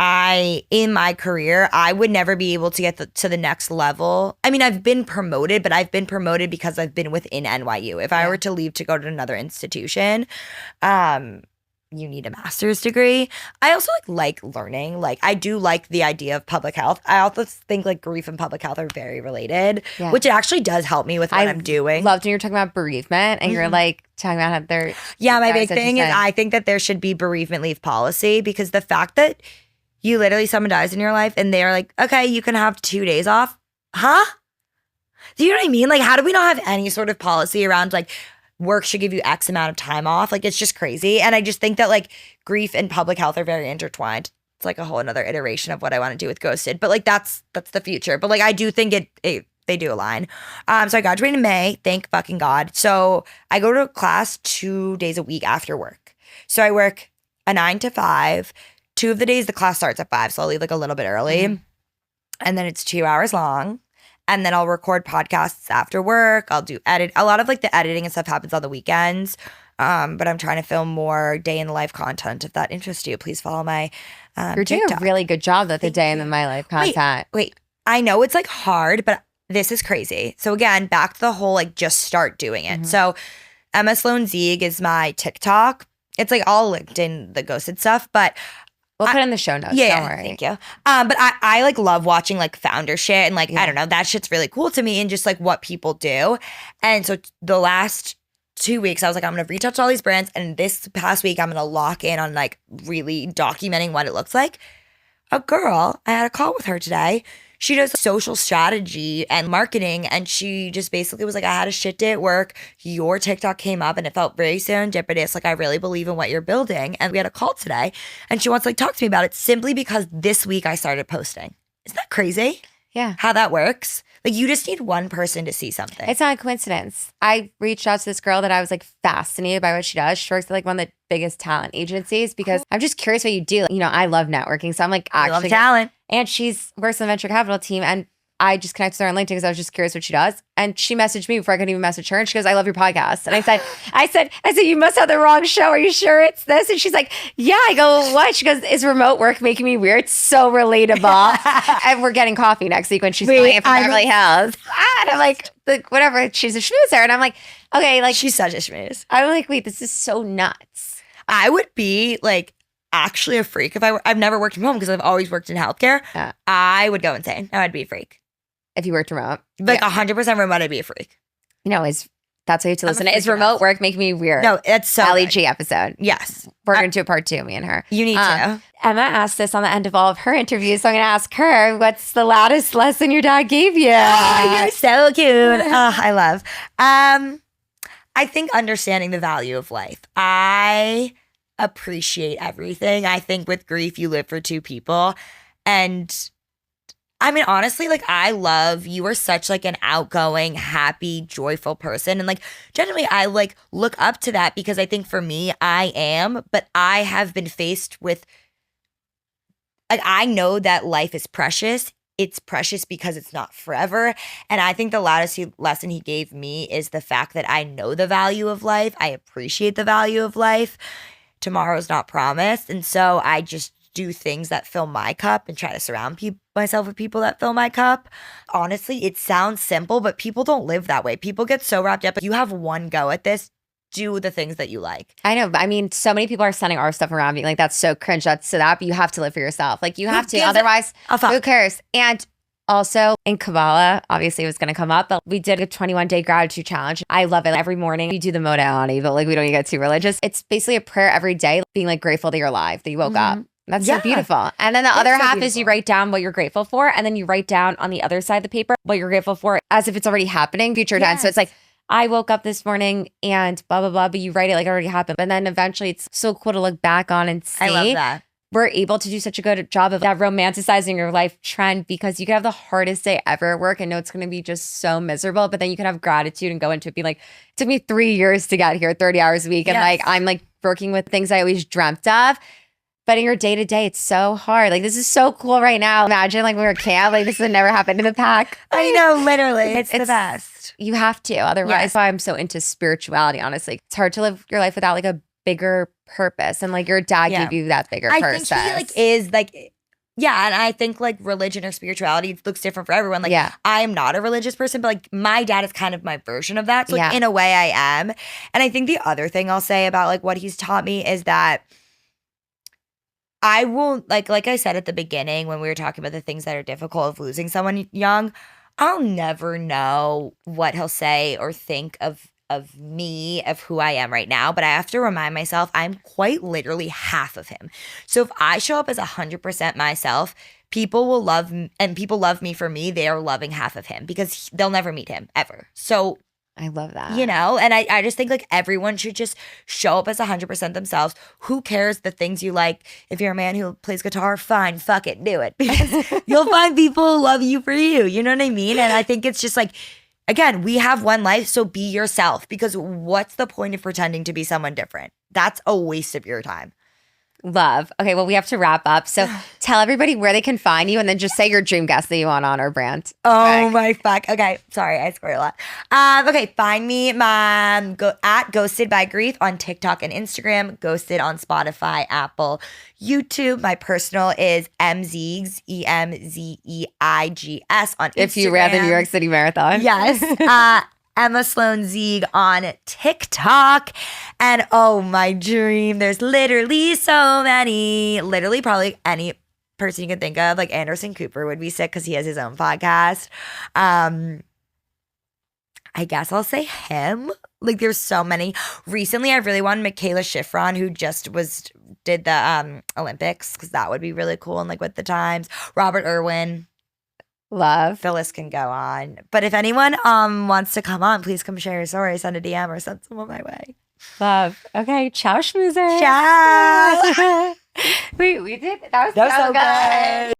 in my career, I would never be able to get to the next level. I mean, I've been promoted, but I've been promoted because I've been within NYU. If I were to leave to go to another institution, you need a master's degree. I also like learning. Like I do like the idea of public health. I also think like grief and public health are very related, which it actually does help me with what I'm doing. Loved when you're talking about bereavement and you're like talking about how they're. Yeah, my big thing is I think that there should be bereavement leave policy because the fact that you literally someone dies in your life and they're like, okay, you can have 2 days off. Huh? Do you know what I mean? Like, how do we not have any sort of policy around like work should give you X amount of time off? Like, it's just crazy. And I just think that like grief and public health are very intertwined. It's like a whole another iteration of what I want to do with Ghosted. But like, that's the future. But like, I do think they do align. So I graduated in May. Thank fucking God. So I go to class 2 days a week after work. So I work a 9 to 5. 2 of the days the class starts at 5. So I'll leave like a little bit early. And then it's 2 hours long. And then I'll record podcasts after work. I'll do a lot of like the editing and stuff happens on the weekends. But I'm trying to film more day in the life content. If that interests you, please follow my You're doing TikTok. a really good job with the day in the my life content. Wait. I know it's like hard, but this is crazy. So again, back to the whole like just start doing it. So Emma Zeig is my TikTok. It's like all linked in the Ghosted stuff, but we'll put it in the show notes. Yeah, don't worry. Thank you. But I like love watching like founder shit and like, I don't know, that shit's really cool to me and just like what people do. And so the last 2 weeks, I was like, I'm going to reach out to all these brands. And this past week, I'm going to lock in on like really documenting what it looks like. A girl, I had a call with her today. She does social strategy and marketing. And she just basically was like, I had a shit day at work. Your TikTok came up and it felt very serendipitous. Like, I really believe in what you're building. And we had a call today. And she wants to like talk to me about it simply because this week I started posting. Isn't that crazy? Yeah. How that works? Like, you just need one person to see something. It's not a coincidence. I reached out to this girl that I was like fascinated by what she does. She works at like one of the biggest talent agencies because I'm just curious what you do. You know, I love networking. So I'm like, I love talent. And she's works in the venture capital team. And I just connected with her on LinkedIn because I was just curious what she does. And she messaged me before I could even message her. And she goes, I love your podcast. And I said, you must have the wrong show. Are you sure it's this? And she's like, yeah. I go, what? She goes, is remote work making me weird? It's so relatable. And we're getting coffee next week when she's flying in from Beverly Hills. And I'm like, whatever. She's a schmoozer. And I'm like, okay, like she's such a schmooze. I'm like, wait, this is so nuts. I would be like, actually a freak if I've never worked from home because I've always worked in healthcare. Yeah. I would go insane. I would be a freak. If you worked remote. Like 100% remote, I'd be a freak. You know, that's why you have to listen. Is remote work making me weird? No, it's so LEG good. episode. Yes. We're going to do a part 2, me and her. You need to. Emma asked this on the end of all of her interviews, so I'm going to ask her, what's the loudest lesson your dad gave you? Oh, you're so cute. Oh, I love. I think understanding the value of life. I appreciate everything. I think with grief, you live for two people. And I mean, honestly, like, I love, you are such like an outgoing, happy, joyful person. And like, generally, I like look up to that because I think for me, I am, but I have been faced with, like, I know that life is precious. It's precious because it's not forever. And I think the loudest lesson he gave me is the fact that I know the value of life. I appreciate the value of life. Tomorrow's not promised. And so I just do things that fill my cup and try to surround myself with people that fill my cup. Honestly, it sounds simple, but people don't live that way. People get so wrapped up. You have one go at this. Do the things that you like. I know. I mean, so many people are sending our stuff around being like, that's so cringe, that's so that, but you have to live for yourself. Like, you have to. Otherwise, who cares? And also in Kabbalah, obviously it was going to come up, but we did a 21-day gratitude challenge. I love it. Every morning we do the Modalani, but like, we don't get too religious. It's basically a prayer every day, being like grateful that you're alive, that you woke up. That's so beautiful. And then the other half is you write down what you're grateful for. And then you write down on the other side of the paper what you're grateful for as if it's already happening, future tense. So it's like, I woke up this morning and blah, blah, blah, but you write it like it already happened. But then eventually it's so cool to look back on and see. I love that. We're able to do such a good job of that romanticizing your life trend, because you could have the hardest day ever at work and know it's going to be just so miserable. But then you can have gratitude and go into it being like, it took me 3 years to get here, 30 hours a week. And like, I'm like working with things I always dreamt of. But in your day to day, it's so hard. Like, this is so cool right now. Imagine like we were at camp, like this would never happen in the pack. I know, literally. It's the best. You have to. Otherwise, that's why I'm so into spirituality, honestly. It's hard to live your life without like a bigger purpose. And like your dad gave you that bigger purpose. I think he is like, and I think like religion or spirituality looks different for everyone. Like, I am not a religious person, but like my dad is kind of my version of that. So like, in a way I am. And I think the other thing I'll say about like what he's taught me is that I won't, like I said at the beginning when we were talking about the things that are difficult of losing someone young, I'll never know what he'll say or think of me, of who I am right now. But I have to remind myself I'm quite literally half of him. So if I show up as 100% myself, people will love me, and people love me for me. They are loving half of him because they'll never meet him ever. So I love that. You know, and I just think like everyone should just show up as 100% themselves. Who cares the things you like? If you're a man who plays guitar, fine, fuck it, do it. Because you'll find people who love you for you. You know what I mean? And I think it's just like, again, we have one life, so be yourself. Because what's the point of pretending to be someone different? That's a waste of your time. Love. Okay, well, we have to wrap up. So tell everybody where they can find you, and then just say your dream guest that you want on our brand. Oh my fuck. Okay, sorry, I swear a lot. Okay, find me at Ghosted by Grief on TikTok and Instagram. Ghosted on Spotify, Apple, YouTube. My personal is MZeigs, EMZEIGS on Instagram. If you ran the New York City Marathon. Yes. Emma Sloan Zeig on TikTok. And oh, my dream. There's literally so many. Literally, probably any person you can think of. Like Anderson Cooper would be sick because he has his own podcast. I guess I'll say him. Like, there's so many. Recently, I really wanted Michaela Schifrin, who just did the Olympics, because that would be really cool and like with the times. Robert Irwin. Love. The list can go on. But if anyone wants to come on, please come share your story, send a DM or send someone my way. Love. Okay. Ciao, schmoozer. Ciao. We did. That was so good.